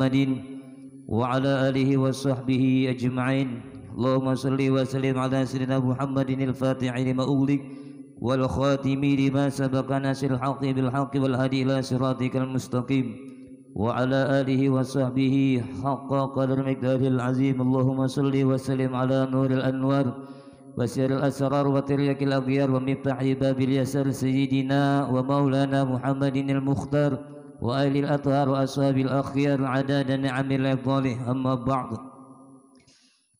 Muhammadin wa ala alihi wa sahbihi ajma'in. Allahumma salli wa sallim ala sayyidina Muhammadin al-Fatihi lima ughliq wal khatimi lima sabaqa nasiril haqqi bil haqqi wal hadi ila siratikal mustaqim wa ala alihi wa sahbihi haqqa qadar miqdaril azim. Allahumma salli wa sallim ala nuril anwar wasiril asrar wa tiryakil aghyar wa miftahi babil yasar sayyidina wa maulana Muhammadin al-Mukhtar wa alil athhar wa ashabil akhyar adada ni'amil afdalih. Amma ba'd.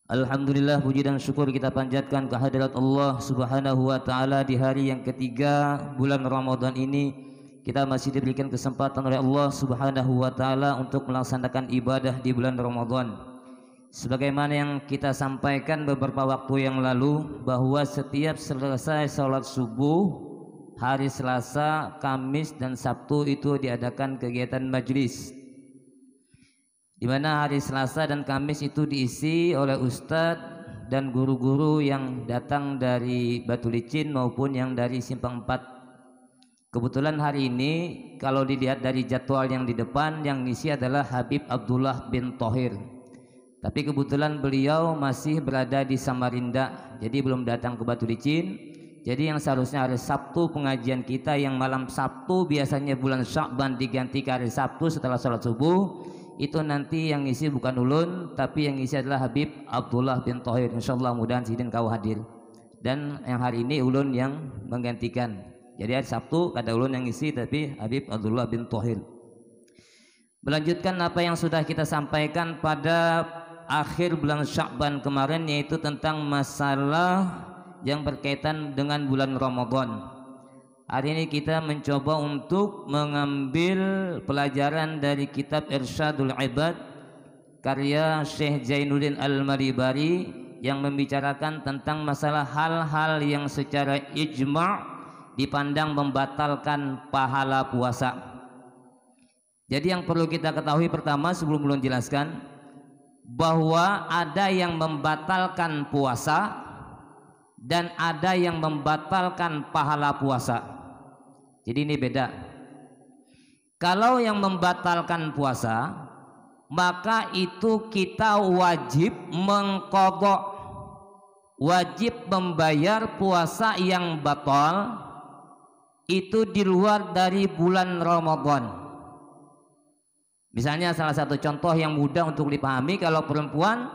Alhamdulillah, puji dan syukur kita panjatkan kehadirat Allah Subhanahu wa taala di hari yang ketiga bulan Ramadan ini. Kita masih diberikan kesempatan oleh Allah Subhanahu wa taala untuk melaksanakan ibadah di bulan Ramadan. Sebagaimana yang kita sampaikan beberapa waktu yang lalu, bahwa setiap selesai sholat subuh hari Selasa, Kamis dan Sabtu itu diadakan kegiatan majlis, di mana hari Selasa dan Kamis itu diisi oleh ustadz dan guru-guru yang datang dari Batu Licin maupun yang dari Simpang 4. Kebetulan hari ini kalau dilihat dari jadwal yang di depan, yang ngisi adalah Habib Abdullah bin Thohir. Tapi kebetulan beliau masih berada di Samarinda, jadi belum datang ke Batu Licin. Jadi yang seharusnya hari Sabtu pengajian kita yang malam Sabtu, biasanya bulan Sya'ban diganti ke hari Sabtu setelah sholat subuh, itu nanti yang ngisi bukan ulun, tapi yang ngisi adalah Habib Abdullah bin Thohir. Insyaallah mudahan sidin kau hadir. Dan yang hari ini ulun yang menggantikan. Jadi hari Sabtu kada ulun yang ngisi, tapi Habib Abdullah bin Thohir. Melanjutkan apa yang sudah kita sampaikan pada akhir bulan Sya'ban kemarin, yaitu tentang masalah yang berkaitan dengan bulan Ramadan. Hari ini kita mencoba untuk mengambil pelajaran dari kitab Irsyadul Ibad karya Syekh Zainuddin Al-Maribari yang membicarakan tentang masalah hal-hal yang secara ijma' dipandang membatalkan pahala puasa. Jadi yang perlu kita ketahui pertama sebelum belum jelaskan, bahwa ada yang membatalkan puasa dan ada yang membatalkan pahala puasa. Jadi ini beda. Kalau yang membatalkan puasa, maka itu kita wajib mengqadha, wajib membayar puasa yang batal itu di luar dari bulan Ramadan. Misalnya salah satu contoh yang mudah untuk dipahami, kalau perempuan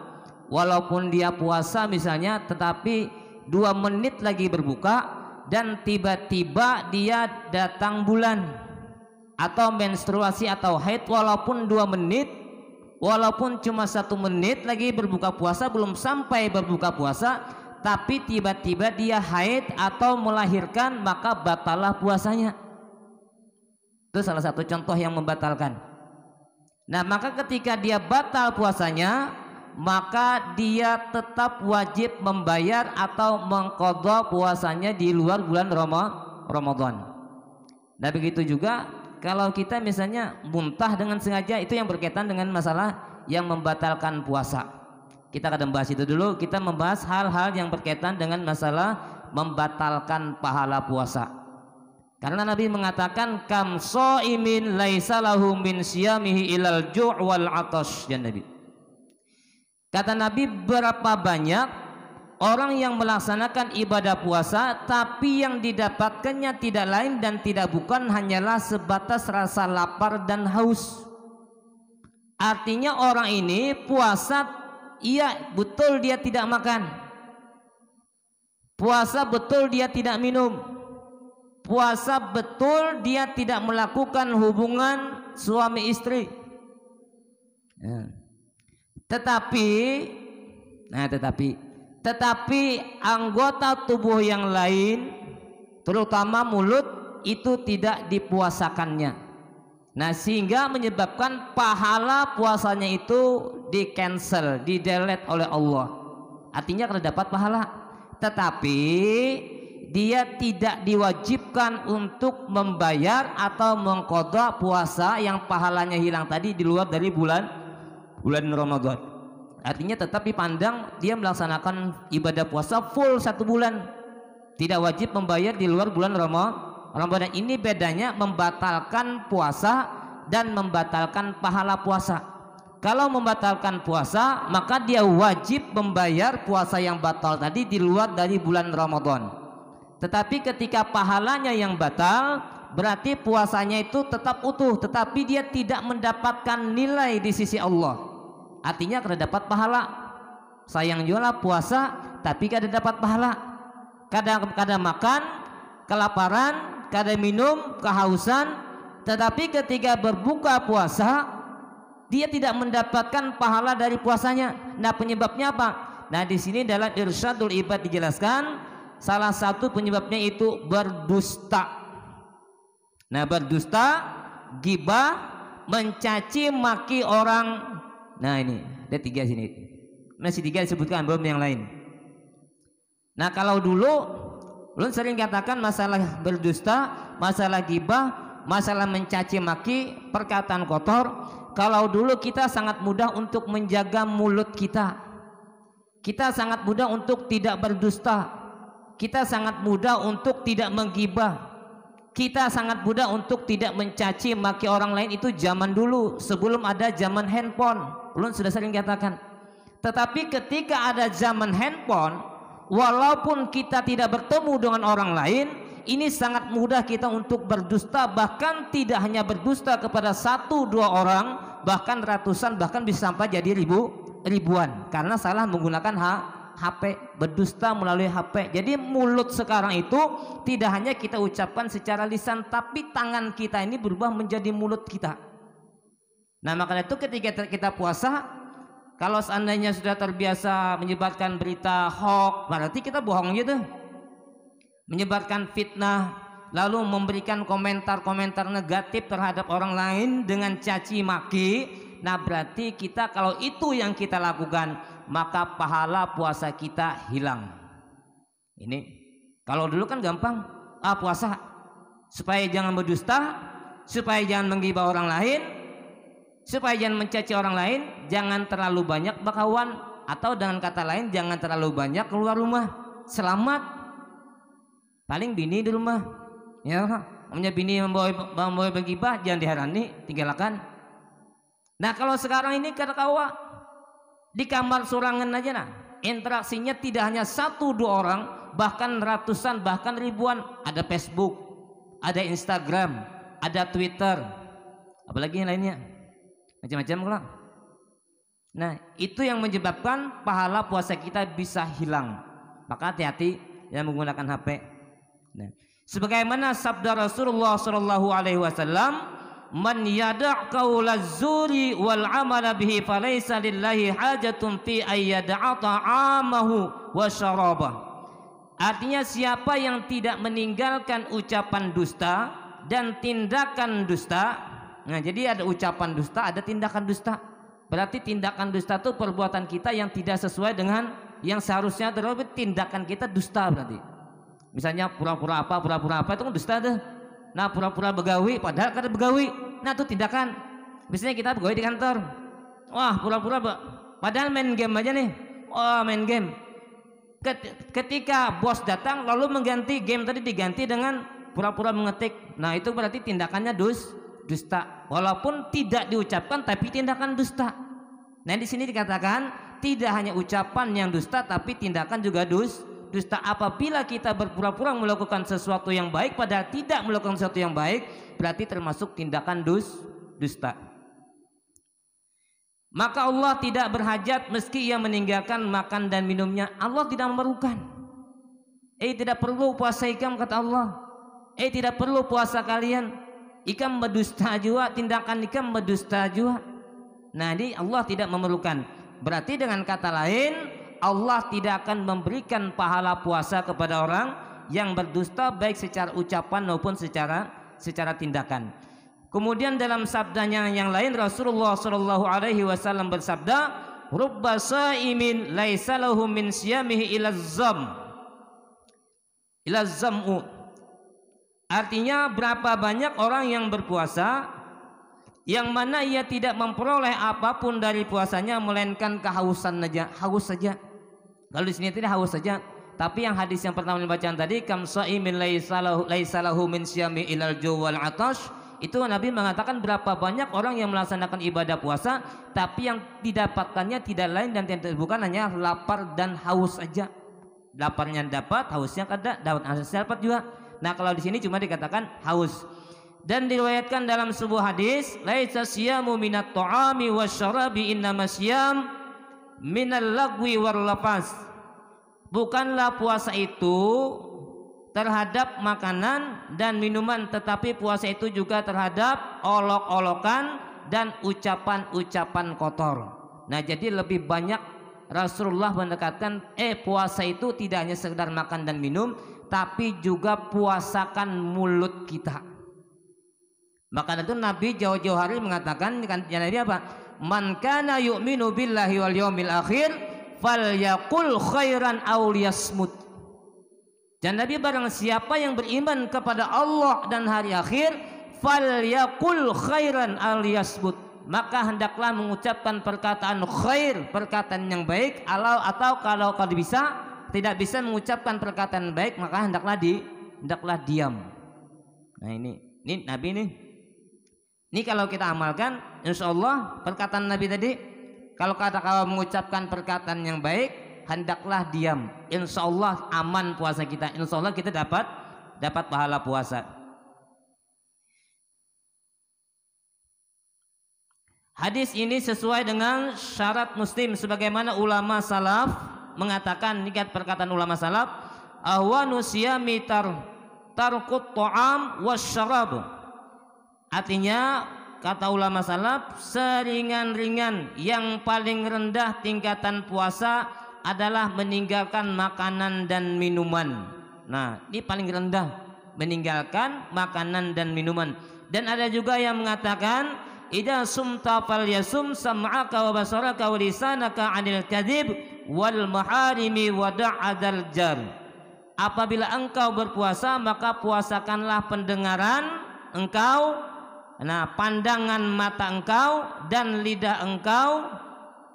walaupun dia puasa misalnya, tetapi 2 menit lagi berbuka dan tiba-tiba dia datang bulan atau menstruasi atau haid, walaupun 2 menit, walaupun cuma 1 menit lagi berbuka puasa, belum sampai berbuka puasa, tapi tiba-tiba dia haid atau melahirkan, maka batalah puasanya. Itu salah satu contoh yang membatalkan. Nah, maka ketika dia batal puasanya, maka dia tetap wajib membayar atau mengqadha puasanya di luar bulan Ramadan. Nah, begitu juga kalau kita misalnya muntah dengan sengaja, itu yang berkaitan dengan masalah yang membatalkan puasa. Kita akan membahas itu dulu. Kita membahas hal-hal yang berkaitan dengan masalah membatalkan pahala puasa. Karena Nabi mengatakan kam shaimin laisa lahu min siyamihi ilal ju' wal 'atash, ya Nabi. Kata Nabi, berapa banyak orang yang melaksanakan ibadah puasa tapi yang didapatkannya tidak lain dan tidak bukan hanyalah sebatas rasa lapar dan haus. Artinya orang ini puasa, iya betul dia tidak makan, puasa betul dia tidak minum, puasa betul dia tidak melakukan hubungan suami istri, ya. Tetapi anggota tubuh yang lain, terutama mulut, itu tidak dipuasakannya. Nah, sehingga menyebabkan pahala puasanya itu di cancel, di delete oleh Allah. Artinya kalau dapat pahala, tetapi dia tidak diwajibkan untuk membayar atau mengqadha puasa yang pahalanya hilang tadi di luar dari bulan Ramadan. Artinya tetap dipandang dia melaksanakan ibadah puasa full 1 bulan, tidak wajib membayar di luar bulan Ramadan. Ini bedanya membatalkan puasa dan membatalkan pahala puasa. kalau membatalkan puasa maka dia wajib membayar puasa yang batal tadi di luar dari bulan Ramadan. Tetapi ketika pahalanya yang batal, berarti puasanya itu tetap utuh, tetapi dia tidak mendapatkan nilai di sisi Allah. Artinya kada dapat pahala. Sayang juga puasa tapi kada dapat pahala. Kada makan, kelaparan, kada minum, kehausan, tetapi ketika berbuka puasa dia tidak mendapatkan pahala dari puasanya. Nah, penyebabnya apa? Nah, di sini dalam Irsyadul Ibad dijelaskan salah satu penyebabnya itu berdusta. Nah, berdusta, gibah, mencaci maki orang. Nah, ini ada 3 sini. Masih 3 disebutkan, belum yang lain. Nah, kalau dulu ulun sering katakan masalah berdusta, masalah gibah, masalah mencaci maki, perkataan kotor. Kalau dulu kita sangat mudah untuk menjaga mulut kita. Kita sangat mudah untuk tidak berdusta. Kita sangat mudah untuk tidak menggibah. Kita sangat mudah untuk tidak mencaci maki orang lain. Itu zaman dulu, sebelum ada zaman handphone. Ulun sudah sering katakan. Tetapi ketika ada zaman handphone, walaupun kita tidak bertemu dengan orang lain, ini sangat mudah kita untuk berdusta. Bahkan tidak hanya berdusta kepada 1-2 orang, bahkan ratusan, bahkan bisa sampai jadi ribuan, karena salah menggunakan HP, berdusta melalui HP. Jadi mulut sekarang itu tidak hanya kita ucapkan secara lisan, tapi tangan kita ini berubah menjadi mulut kita. Nah, makanya itu ketika kita puasa, kalau seandainya sudah terbiasa menyebarkan berita hoax, berarti kita bohong gitu. Menyebarkan fitnah, lalu memberikan komentar-komentar negatif terhadap orang lain dengan caci maki. Nah, berarti kita kalau itu yang kita lakukan, maka pahala puasa kita hilang. Ini kalau dulu kan gampang, puasa supaya jangan berdusta, supaya jangan menggibah orang lain, supaya jangan mencaci orang lain, jangan terlalu banyak berkawan, atau dengan kata lain jangan terlalu banyak keluar rumah. Selamat, paling bini di rumah, ya namanya bini membawa bergibah jangan diharani, tinggalkan. Nah, kalau sekarang ini kata kawa di kamar surangan aja, nah interaksinya tidak hanya 1-2 orang, bahkan ratusan, bahkan ribuan. Ada Facebook, ada Instagram, ada Twitter, apalagi yang lainnya, macam-macam kalau. Nah, itu yang menyebabkan pahala puasa kita bisa hilang. Maka hati-hati yang menggunakan HP. Nah, sebagaimana sabda Rasulullah SAW, man yada' qaulaz zuri wal amala bihi falaysa lillahi hajatun fi ayyada'a ta'amahu wa syarabah. Artinya siapa yang tidak meninggalkan ucapan dusta dan tindakan dusta. Nah, jadi ada ucapan dusta, ada tindakan dusta. Berarti tindakan dusta itu perbuatan kita yang tidak sesuai dengan yang seharusnya, tetapi tindakan kita dusta berarti. Misalnya pura-pura apa itu kan dusta tuh. Nah, pura-pura begawi padahal kada begawi. Nah, itu tindakan. Misalnya kita begawi di kantor. Wah, pura-pura padahal main game aja nih. Main game. Ketika bos datang lalu mengganti game tadi, diganti dengan pura-pura mengetik. Nah, itu berarti tindakannya dusta. Walaupun tidak diucapkan tapi tindakan dusta. Nah, di sini dikatakan tidak hanya ucapan yang dusta tapi tindakan juga dusta. Apabila kita berpura-pura melakukan sesuatu yang baik padahal tidak melakukan sesuatu yang baik, berarti termasuk tindakan dusta. Maka Allah tidak berhajat meski ia meninggalkan makan dan minumnya. Allah tidak memerlukan. Tidak perlu puasa ikam, kata Allah. Tidak perlu puasa kalian. Ikam berdusta juga, tindakan ikam berdusta juga. Nah, ini Allah tidak memerlukan. Berarti dengan kata lain, Allah tidak akan memberikan pahala puasa kepada orang yang berdusta baik secara ucapan maupun secara tindakan. Kemudian dalam sabdanya yang lain Rasulullah SAW bersabda, "Rubba shaimin laisa lahu min siyamihi ila zam'u." Artinya berapa banyak orang yang berpuasa yang mana ia tidak memperoleh apapun dari puasanya melainkan kehausan saja, haus saja. Kalau di sini tidak haus saja, tapi yang hadis yang pertama dibacaan tadi, kam shaimin laisa lahu min siyami ilal ju' wal atash, itu Nabi mengatakan berapa banyak orang yang melaksanakan ibadah puasa tapi yang didapatkannya tidak lain dan tidak bukan hanya lapar dan haus saja. Laparnya dapat, hausnya kada, hausnya dapat juga. Nah, kalau di sini cuma dikatakan haus. Dan diriwayatkan dalam sebuah hadis, laisa siyamu minat ta'ami wasyarabi innama siyam minal lagwi wal lapas. Bukanlah puasa itu terhadap makanan dan minuman, tetapi puasa itu juga terhadap olok-olokan dan ucapan-ucapan kotor. Nah, jadi lebih banyak Rasulullah mendekatkan puasa itu tidak hanya sekedar makan dan minum, tapi juga puasakan mulut kita. Maka itu Nabi jauh-jauh hari mengatakan, Nabi apa? Man kana yu'minu billahi wal yawmil akhir falyaqul khairan aw liyasmut. Dan Nabi barang siapa yang beriman kepada Allah dan hari akhir, falyaqul khairan aw liyasmut, maka hendaklah mengucapkan perkataan khair, perkataan yang baik, atau kalau bisa tidak bisa mengucapkan perkataan baik, maka hendaklah diam. Nah, ini Nabi nih. Ini kalau kita amalkan, insya Allah perkataan Nabi tadi, kalau mengucapkan perkataan yang baik, hendaklah diam. Insya Allah aman puasa kita. Insya Allah kita dapat pahala puasa. Hadis ini sesuai dengan syarat Muslim, sebagaimana ulama salaf mengatakan, nikat perkataan ulama salaf, ahwanu siyami tarkut ta'am wasyarab. Artinya kata ulama salaf, seringan-ringan yang paling rendah tingkatan puasa adalah meninggalkan makanan dan minuman. Nah, ini paling rendah, meninggalkan makanan dan minuman. Dan ada juga yang mengatakan, idza sumta falyasum sam'aka wa basaraka wa lisanaka 'anil kadzib wal maharimi wa da'adal jar. Apabila engkau berpuasa, maka puasakanlah pendengaran engkau, pandangan mata engkau dan lidah engkau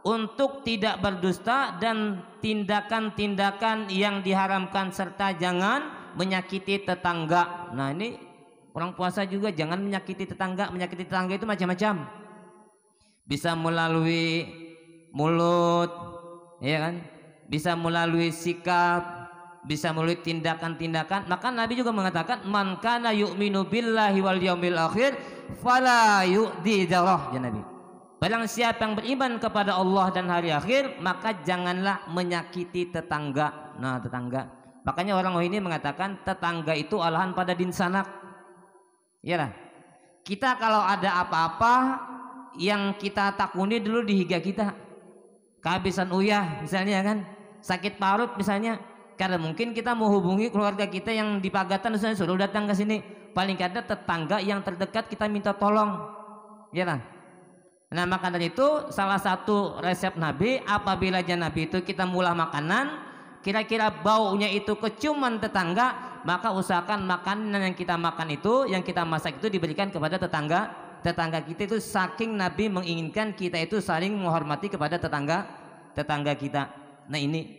untuk tidak berdusta dan tindakan-tindakan yang diharamkan, serta jangan menyakiti tetangga. Nah, ini orang puasa juga jangan menyakiti tetangga. Menyakiti tetangga itu macam-macam. Bisa melalui mulut, ya kan? Bisa melalui sikap, bisa melalui tindakan-tindakan. Maka Nabi juga mengatakan, man kana yu'minu billahi wal yawmil akhir fala yu'di jarah, ya Nabi. Barang siapa yang beriman kepada Allah dan hari akhir, maka janganlah menyakiti tetangga. Nah, tetangga. Makanya orang ini mengatakan tetangga itu alahan pada din sanak. Iyalah. Kita kalau ada apa-apa yang kita takuni dulu di higa kita. Kehabisan uyah misalnya kan, sakit parut misalnya. Karena mungkin kita mau hubungi keluarga kita yang di Pagatan misalnya, suruh datang ke sini. Paling kada tetangga yang terdekat kita minta tolong. Iyalah. Nah, maka dari itu salah satu resep Nabi, apabila Nabi itu kita mulah makanan, kira-kira baunya itu keciuman tetangga, maka usahakan makanan yang kita makan itu, yang kita masak itu diberikan kepada tetangga kita itu, saking Nabi menginginkan kita itu saling menghormati kepada tetangga kita. Nah, ini.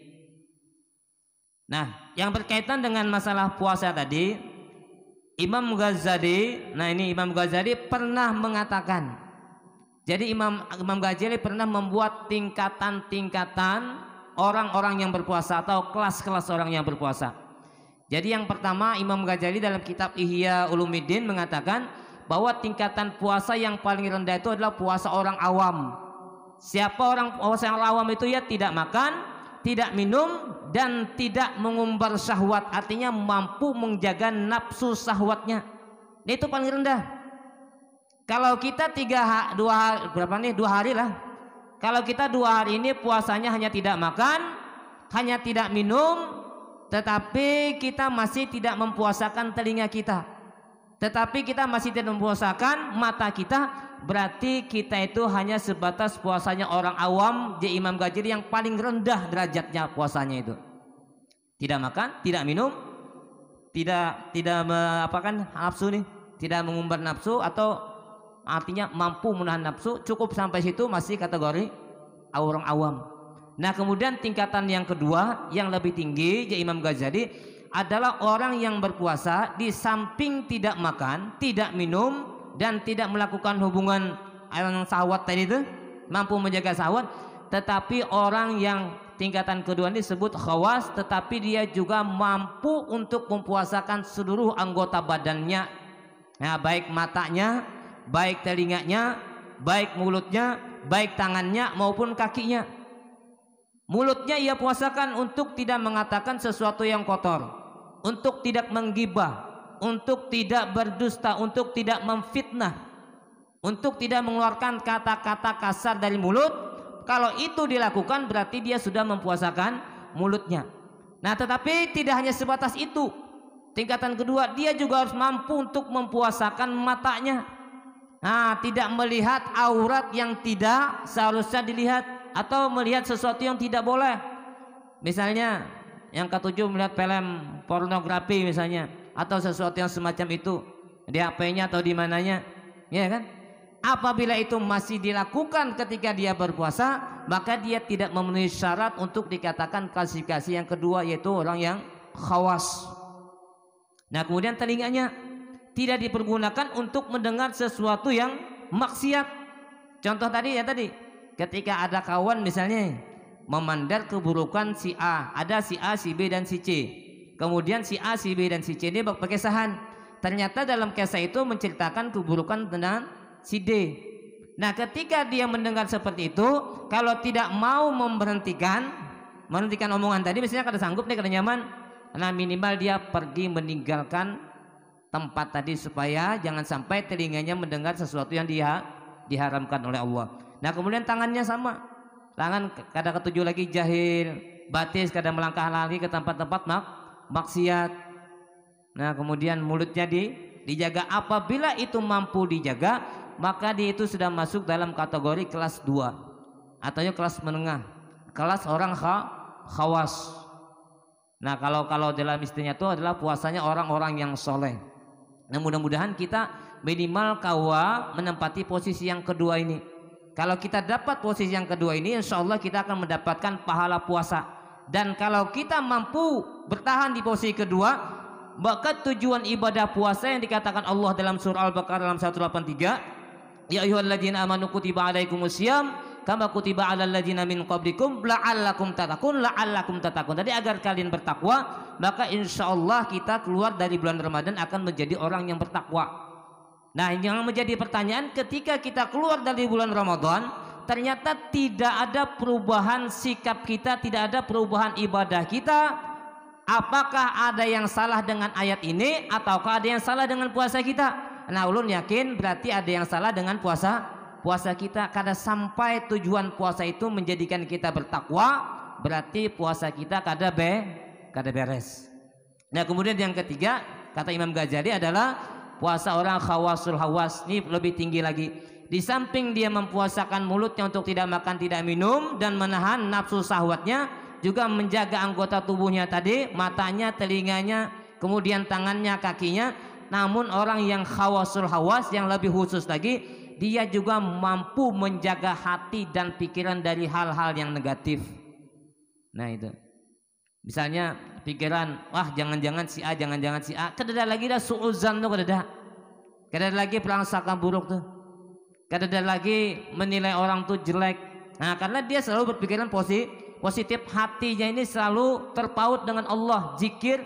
Nah, yang berkaitan dengan masalah puasa tadi, Imam Ghazali, Imam Ghazali pernah mengatakan, jadi Imam Ghazali pernah membuat tingkatan-tingkatan orang-orang yang berpuasa atau kelas-kelas orang yang berpuasa. Jadi yang pertama, Imam Ghazali dalam kitab Ihya Ulumuddin mengatakan bahwa tingkatan puasa yang paling rendah itu adalah puasa orang awam. Siapa orang puasa yang awam itu? Ya tidak makan, tidak minum, dan tidak mengumbar syahwat. Artinya mampu menjaga nafsu syahwatnya. Itu paling rendah. Kalau kita 2 hari lah. Kalau kita 2 hari ini puasanya hanya tidak makan, hanya tidak minum, tetapi kita masih tidak mempuasakan telinga kita, tetapi kita masih tidak mempuasakan mata kita, berarti kita itu hanya sebatas puasanya orang awam. Di Imam Ghazali yang paling rendah derajatnya puasanya itu. Tidak makan, tidak minum, tidak nafsu nih, tidak mengumbar nafsu, atau artinya mampu menahan nafsu, cukup sampai situ masih kategori orang awam. Nah, kemudian tingkatan yang kedua yang lebih tinggi di Imam Ghazali adalah orang yang berpuasa di samping tidak makan, tidak minum, dan tidak melakukan hubungan syahwat tadi itu, mampu menjaga syahwat. Tetapi orang yang tingkatan kedua ini disebut khawas, tetapi dia juga mampu untuk mempuasakan seluruh anggota badannya. Nah, baik matanya, baik telinganya, baik mulutnya, baik tangannya maupun kakinya. Mulutnya ia puasakan untuk tidak mengatakan sesuatu yang kotor, untuk tidak menggibah, untuk tidak berdusta, untuk tidak memfitnah, untuk tidak mengeluarkan kata-kata kasar dari mulut. Kalau itu dilakukan berarti dia sudah mempuasakan mulutnya. Nah, tetapi tidak hanya sebatas itu. Tingkatan kedua, dia juga harus mampu untuk mempuasakan matanya. Nah, tidak melihat aurat yang tidak seharusnya dilihat, atau melihat sesuatu yang tidak boleh. Misalnya yang ketujuh, melihat film pornografi misalnya, atau sesuatu yang semacam itu di HP-nya atau di mananya, ya kan? Apabila itu masih dilakukan ketika dia berpuasa, maka dia tidak memenuhi syarat untuk dikatakan klasifikasi yang kedua, yaitu orang yang khawas. Nah, kemudian telinganya tidak dipergunakan untuk mendengar sesuatu yang maksiat. Contoh tadi ya, tadi ketika ada kawan misalnya memandang keburukan si A, ada si A, si B dan si C. Kemudian si A, si B dan si C ini berkesahan. Ternyata dalam kisah itu menceritakan keburukan tentang si D. Nah, ketika dia mendengar seperti itu, kalau tidak mau menghentikan omongan tadi, misalnya kada sanggup nih, kada nyaman, nah minimal dia pergi meninggalkan tempat tadi supaya jangan sampai telinganya mendengar sesuatu yang dia diharamkan oleh Allah. Nah, kemudian tangannya sama. Tangan kada ketujuh lagi jahil, batis kada melangkah lagi ke tempat-tempat maksiat. Nah, kemudian mulutnya dijaga. Apabila itu mampu dijaga, maka dia itu sudah masuk dalam kategori kelas 2 atau kelas menengah, kelas orang khawas. Nah, kalau dalam istilahnya itu adalah puasanya orang-orang yang soleh. Nah, mudah-mudahan kita minimal kawa menempati posisi yang kedua ini. Kalau kita dapat posisi yang kedua ini, insya Allah kita akan mendapatkan pahala puasa. Dan kalau kita mampu bertahan di posisi kedua, maka tujuan ibadah puasa yang dikatakan Allah dalam surah Al-Baqarah dalam 183, ya ayyuhalladzina amanu kutiba alaikumusiyam kama kutiba alal ladzina min qablikum la'allakum tattaqun. Tadi agar kalian bertakwa, maka insyaallah kita keluar dari bulan Ramadan akan menjadi orang yang bertakwa. Nah, yang menjadi pertanyaan, ketika kita keluar dari bulan Ramadan, ternyata tidak ada perubahan sikap kita, tidak ada perubahan ibadah kita. Apakah ada yang salah dengan ayat ini, ataukah ada yang salah dengan puasa kita? Nah, ulun yakin berarti ada yang salah dengan puasa kita. Karena sampai tujuan puasa itu menjadikan kita bertakwa, berarti puasa kita kada beres. Nah, kemudian yang ketiga, kata Imam Ghazali, adalah puasa orang khawasul hawas. Ini lebih tinggi lagi. Di samping dia mempuasakan mulutnya untuk tidak makan, tidak minum, dan menahan nafsu syahwatnya, juga menjaga anggota tubuhnya tadi, matanya, telinganya, kemudian tangannya, kakinya. Namun orang yang khawasul hawas, yang lebih khusus lagi, dia juga mampu menjaga hati dan pikiran dari hal-hal yang negatif. Nah, itu misalnya pikiran, wah jangan-jangan si A, jangan-jangan si A, kada lagi dah suuzan tuh, kada lagi prasangka buruk tuh, kada lagi menilai orang tuh jelek. Nah, karena dia selalu berpikiran positif, hatinya ini selalu terpaut dengan Allah, zikir,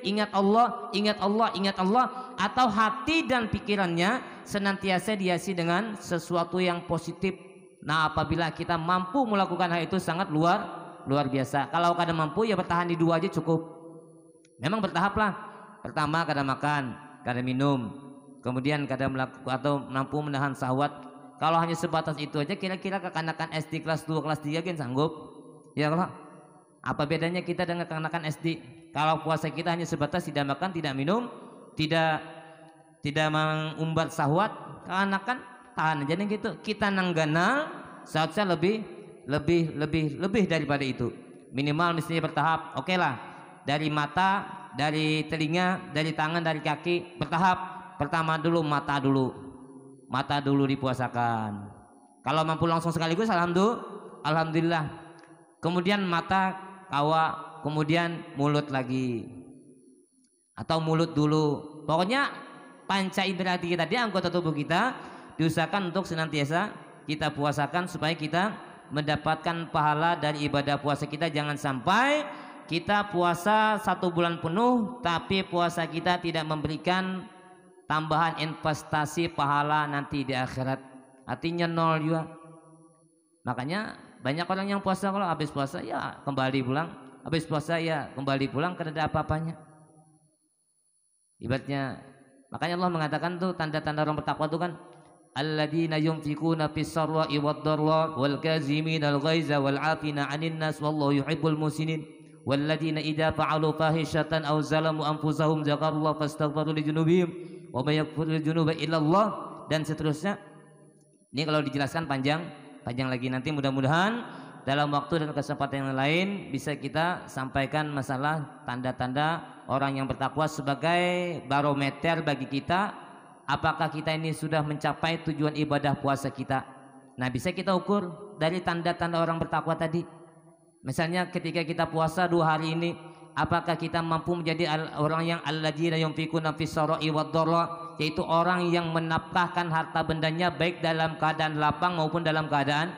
ingat Allah, atau hati dan pikirannya senantiasa dihiasi dengan sesuatu yang positif. Nah, apabila kita mampu melakukan hal itu sangat luar biasa. Kalau kada mampu, ya bertahan di dua aja cukup. Memang bertahap lah. Pertama kada makan, kada minum, kemudian kada melakukan atau mampu menahan syahwat. Kalau hanya sebatas itu aja, kira-kira kekanakan SD kelas 2 kelas 3 kan sanggup. Ya kalau apa bedanya kita dengan kekanakan SD? Kalau puasa kita hanya sebatas tidak makan, tidak minum, tidak mengumbar syahwat, kekanakan tahan aja gitu. Kita nanggana seharusnya lebih daripada itu. Minimal mestinya bertahap. Oke lah. Dari mata, dari telinga, dari tangan, dari kaki, bertahap. Pertama dulu mata dulu dipuasakan. Kalau mampu langsung sekaligus, alhamdulillah. Kemudian mata kawa, kemudian mulut lagi, atau mulut dulu. Pokoknya panca indera kita di anggota tubuh kita diusahakan untuk senantiasa kita puasakan supaya kita mendapatkan pahala dari ibadah puasa kita. Jangan sampai kita puasa 1 bulan penuh tapi puasa kita tidak memberikan tambahan investasi pahala nanti di akhirat, artinya nol juga. Makanya banyak orang yang puasa, kalau habis puasa ya kembali pulang, habis puasa ya kembali pulang karena ada apa-apanya ibaratnya. Makanya Allah mengatakan tuh tanda-tanda orang bertakwa itu kan, alladzina yunfikuna fis sarra'i wad dharra wal kaziminal ghaiza wal 'afina 'anil nas wallahu yuhibbul muhsinin walladzina idza fa'alu fahishatan aw zalamu anfusahum dzakarullaha fastaghfiru li dzunubihim wa may yaghfiru dzunuba illa Allah, dan seterusnya. Ini kalau dijelaskan panjang lagi, nanti mudah-mudahan dalam waktu dan kesempatan yang lain bisa kita sampaikan masalah tanda-tanda orang yang bertakwa sebagai barometer bagi kita, apakah kita ini sudah mencapai tujuan ibadah puasa kita. Nah, bisa kita ukur dari tanda-tanda orang bertakwa tadi. Misalnya ketika kita puasa 2 hari ini, apakah kita mampu menjadi orang yang alladzina yunfikuna fis sarra'i wad dharra, yaitu orang yang menafkahkan harta bendanya baik dalam keadaan lapang maupun dalam keadaan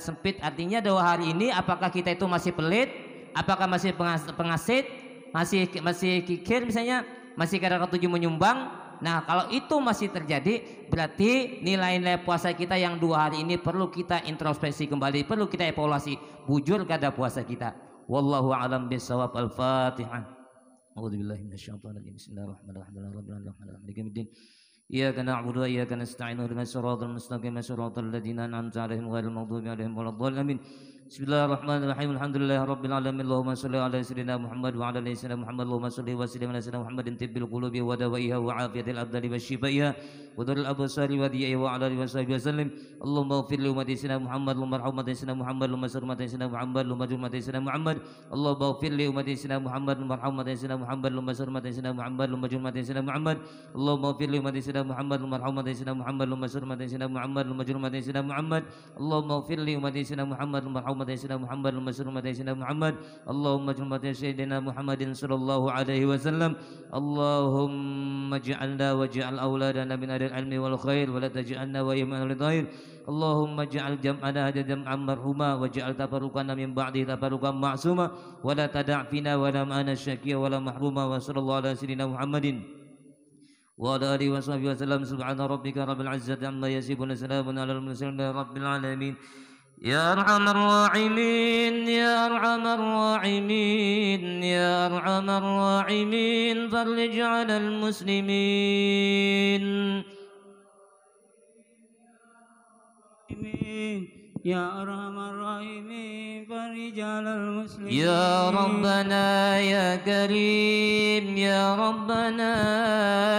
sempit. Artinya 2 hari ini apakah kita itu masih pelit, apakah masih pengasit, masih kikir misalnya, masih kadang ketujuh menyumbang. Nah, kalau itu masih terjadi, berarti nilai-nilai puasa kita yang 2 hari ini perlu kita introspeksi kembali, perlu kita evaluasi, bujur kada puasa kita. Wallahu a'lam bishawab. Al-Fatihah. A'udzubillahi minasyaitonir rajim. Bismillahirrahmanirrahim. Iyyaka na'budu wa iyyaka nasta'in. Ihdinas siratal mustaqim, siratal ladzina an'amta 'alaihim ghairil maghdubi 'alaihim waladdallin. Bismillahirrahmanirrahim. Alhamdulillahirabbil alamin. Allahumma shalli ala sayyidina Muhammad wa ala ali sayyidina Muhammad. Allahumma shalli wa sallim ala sayyidina Muhammadin tibbil qulubi wa dawaiha wa afiyatil abdani wasyifaiha wa darul absari wa diya wa ala alihi washabihi wasallim. Allahumma ighfir li ummati sayyidina Muhammad, Allahumma arham ummati sayyidina Muhammad, Allahumma sur ummati sayyidina Muhammad, Allahumma jur ummati sayyidina Muhammad. Allahumma ighfir li ummati sayyidina Muhammad, Allahumma arham ummati sayyidina Muhammad, Allahumma sur ummati sayyidina Muhammad, Allahumma jur ummati sayyidina Muhammad. Allahumma ighfir li ummati sayyidina Muhammad, Allahumma arham ummati sayyidina Muhammad, Allahumma sur ummati sayyidina Muhammad, Allahumma jur ummati sayyidina Muhammad. Allahumma ighfir li ummati sayyidina Muhammad, Allahumma arham ummati sayyidina Muhammad, Allahumma sur ummati sayyidina Muhammad. Allahumma jur ummati sayyidina Muhammadin sallallahu alaihi wasallam. Allahumma ij'alna waj'al auladana min ahli al-ilmi wal khair wa la taj'alna wa min ahli al-dhair. Allahumma ij'al jam'ana hadha jam'an marhuma waj'al tafarruqana min ba'di tafarruqan ma'suma wa la tada' fina wa la ma'ana syaqiya wa la mahruma. Wa sallallahu ala sayyidina Muhammadin wa ala alihi wa sahbihi wasallam. Subhana rabbika rabbil izzati amma yasifun, salamun alal mursalin rabbil alamin. Ya arhamar rahimin, ya arhamar rahimin, ya arhamar rahimin, farij 'alal muslimin. Ya arhamar rahimin, farij 'alal muslimin. Ya rabbana ya karim, ya rabbana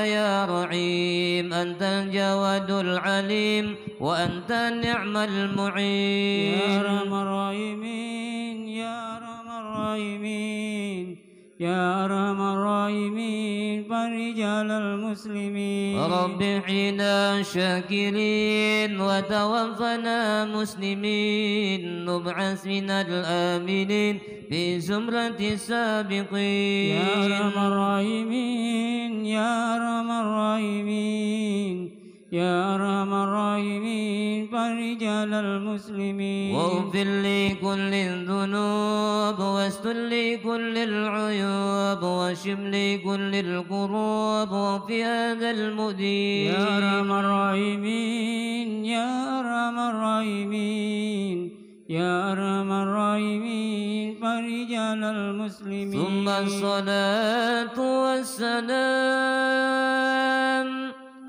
ya rahim, antal jawadul alim wa anta ni'mal mu'in. Ya arhamar rahimin, ya arhamar rahimin, ya arhamar rahimin, farij 'alal muslimin. Rabbi hina syakirin wa tawaffana muslimin, nub'as minal aminin fi zumrati sabiqin. Ya arhamar rahimin, ya arhamar rahimin, ya arhamar rahimin, farij 'alal muslimin. Waghfir li kulli dhunub wastur li kulli al-'uyub washif li kulli al-qurub wa fi hadzal mudin. Ya arhamar rahimin, ya arhamar rahimin, ya arhamar rahimin, farij 'alal muslimin. Thumma as-salatu was-salam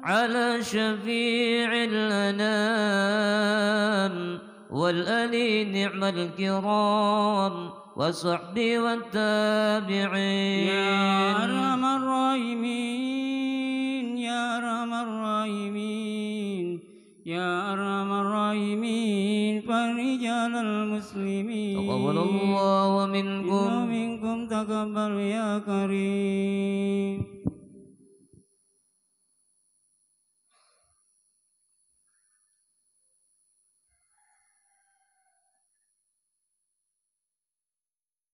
على شفيع الأنام والآل نعم الكرام وصحبه والتابعين. يا أرحم الراحمين، يا أرحم الراحمين، يا أرحم الراحمين، فرج على المسلمين. تقبل الله ومنكم تقبل يا كريم.